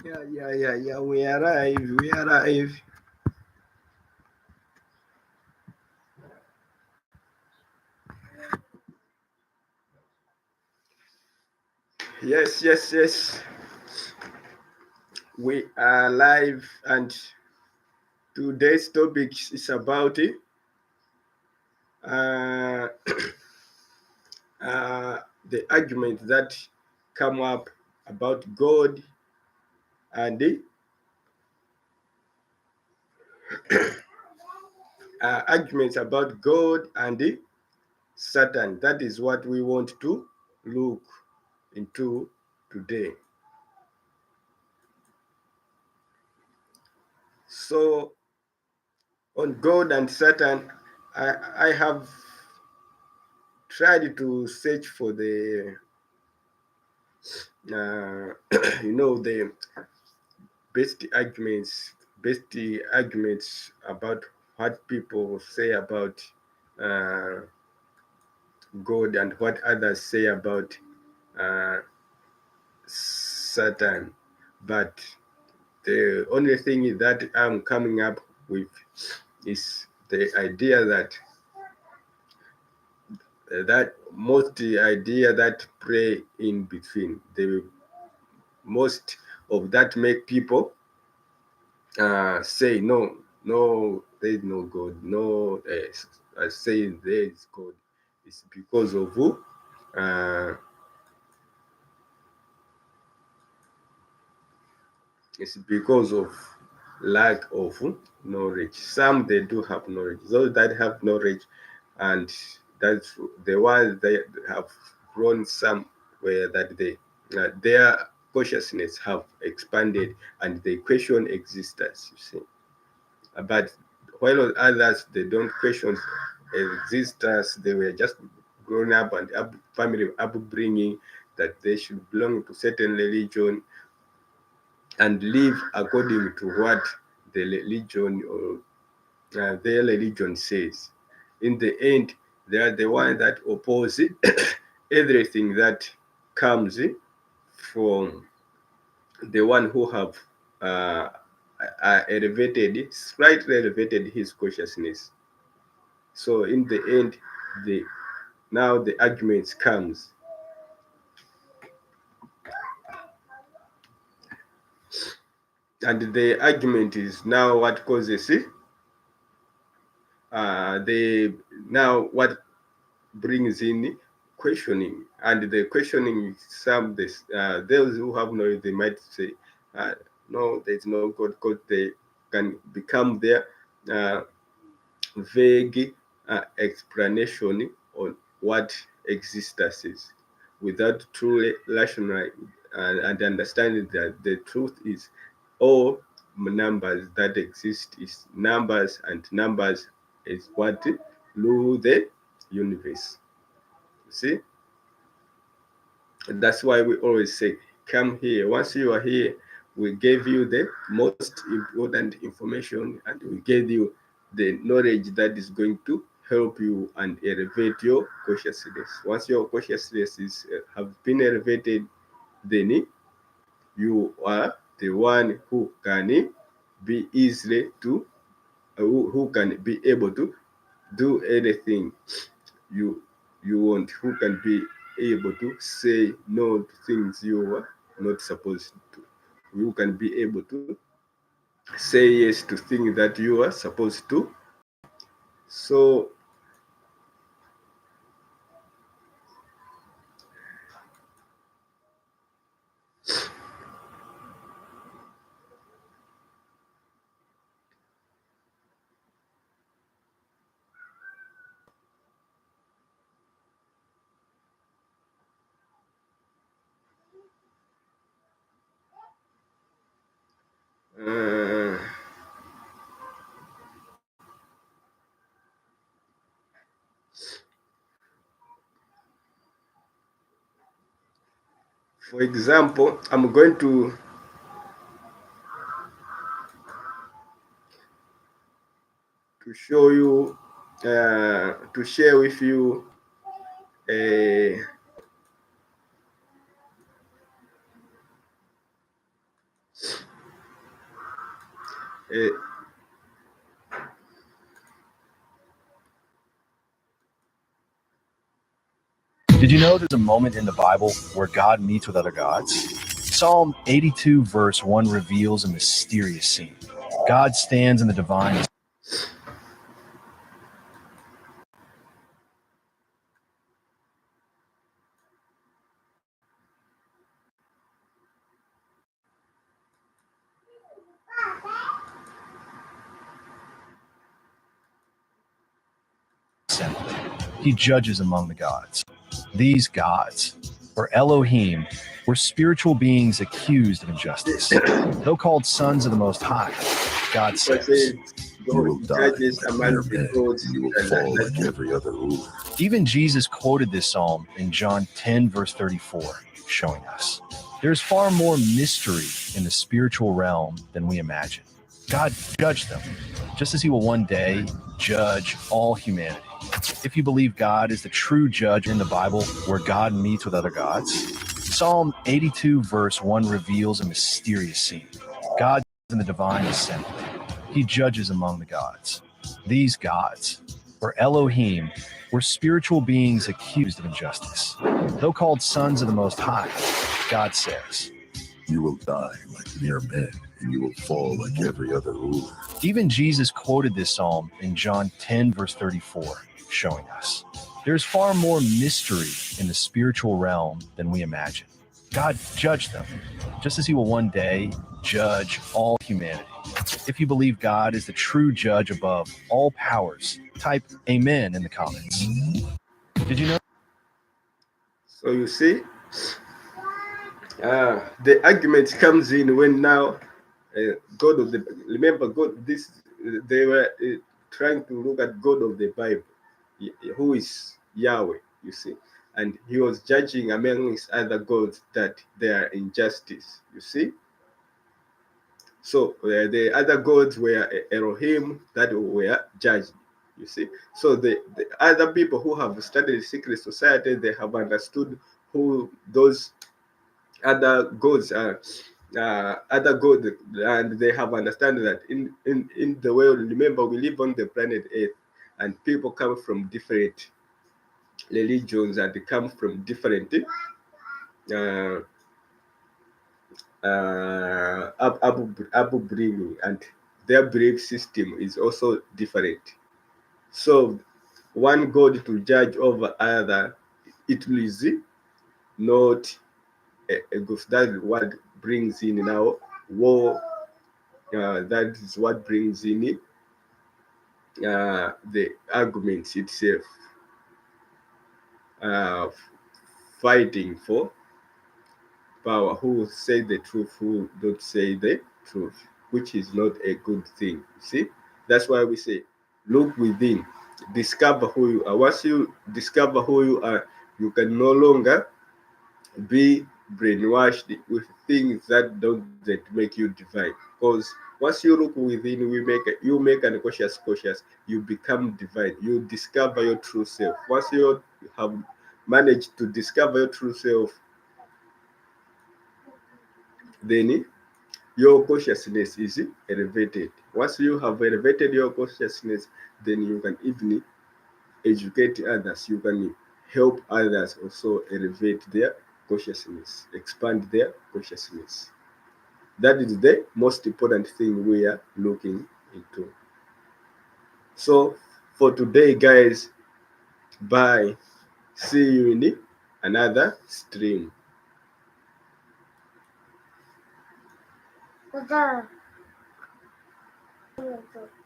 Yeah. We arrive. Yes. We are live, and today's topic is about uh, the argument that come up about God and arguments about God and Satan. That is what we want to look into today. So, on God and Satan, I have tried to search for the the best arguments about what people say about uh, God and what others say about uh, Satan. But the only thing that I'm coming up with is the idea that most idea that play in between. The most of that make people say no, there is no God. No, saying there is God. It's because of who? It's because of lack of knowledge. Some they do have knowledge. Those that have knowledge, and that's the ones that have grown somewhere that their consciousness have expanded and they question existence. You see, but while others they don't question existence, they were just grown up and family upbringing that they should belong to certain religion and live according to what the religion or their religion says. In the end, they are the ones that oppose everything that comes from the one who have uh, slightly elevated his consciousness. So in the end, now the arguments comes. And the argument is now what causes what brings in questioning, and the questioning those who have knowledge they might say no, there's no God, because they can become their uh, vague explanation on what existence is without truly rational and understanding that the truth is all numbers that exist is numbers, and numbers is what rule the universe. See, that's why we always say come here. Once you are here, we gave you the most important information, and we gave you the knowledge that is going to help you and elevate your consciousness. Once your consciousness is have been elevated, then you are the one who can be easily to who can be able to do anything you want, who can be able to say no to things you are not supposed to, you can be able to say yes to things that you are supposed to. So uh, for example, I'm going to show you to share with you a Uh, Did you know there's a moment in the Bible where God meets with other gods? Psalm 82 verse 1 reveals a mysterious scene. God stands in the divine assembly. He judges among the gods. These gods, or Elohim, were spiritual beings accused of injustice. Though called sons of the Most High, God because says, God will die judges like among mere the men, gods, and you will and fall like every other ruler. even Jesus quoted this psalm in John 10, verse 34, showing us there's far more mystery in the spiritual realm than we imagine. God judged them, just as he will one day judge all humanity. If you believe God is the true judge in the Bible where God meets with other gods, Psalm 82, verse 1 reveals a mysterious scene. God is in the divine assembly. He judges among the gods. These gods, or Elohim, were spiritual beings accused of injustice. Though called sons of the Most High, God says, You will die like mere men, and you will fall like every other ruler. even Jesus quoted this psalm in John 10, verse 34, showing us there's far more mystery in the spiritual realm than we imagine. God judged them, just as he will one day judge all humanity. If you believe God is the true judge above all powers, type Amen in the comments. Did you know? so you see, the argument comes in when now God of the remember God this they were trying to look at God of the Bible, who is Yahweh, you see, and he was judging amongst other gods that they are injustice, you see. So the other gods were Elohim that were judged, you see. So the other people who have studied secret society, they have understood who those other gods are, other gods, and they have understood that in the world, remember, we live on the planet Earth, and people come from different religions and they come from different uh, upbringing, and their belief system is also different. So one God to judge over other, it is not a good. That's what brings in now war. That is what brings in the arguments itself, uh, fighting for power, who say the truth, who don't say the truth, which is not a good thing. You see, that's why we say, look within, discover who you are. Once you discover who you are, you can no longer be brainwashed with things that don't make you divine. Because once you look within, you make cautious. You become divine. You discover your true self. Once you have managed to discover your true self, then your consciousness is elevated. Once you have elevated your consciousness, then you can even educate others. You can help others also elevate their consciousness, expand their consciousness. That is the most important thing we are looking into. So for today, guys, bye. See you in another stream.